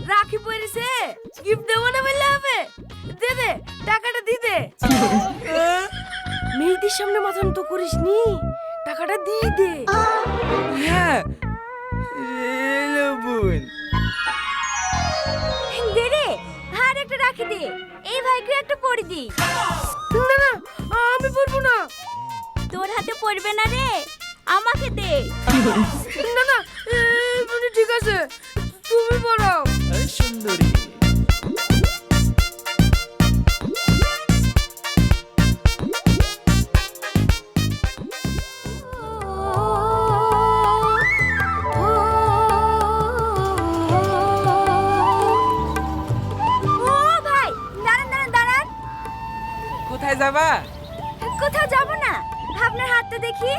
রাখি পরেছে, গিফট দেবো না বললে হবে? দে দে, টাকাটা দি দে। মেয়েদের সামনে মাথা নত করিস নি, টাকাটা দিয়ে দে। হ্যাঁ এলো বোন। দে রে, আর একটা রাখি দে, এই ভাইকে একটা পরে দি। না না, আমি পরবো না। তোর হাতে পড়বে না রে, আমাকে দে। না না, মানে ঠিক আছে, তুমি পড়াও। এই সুন্দরী। ও ভাই, দাঁড়ান দাঁড়ান দাঁড়ান। কোথায় যাবা? কোথাও যাব না, আপনার হাতটা দেখি।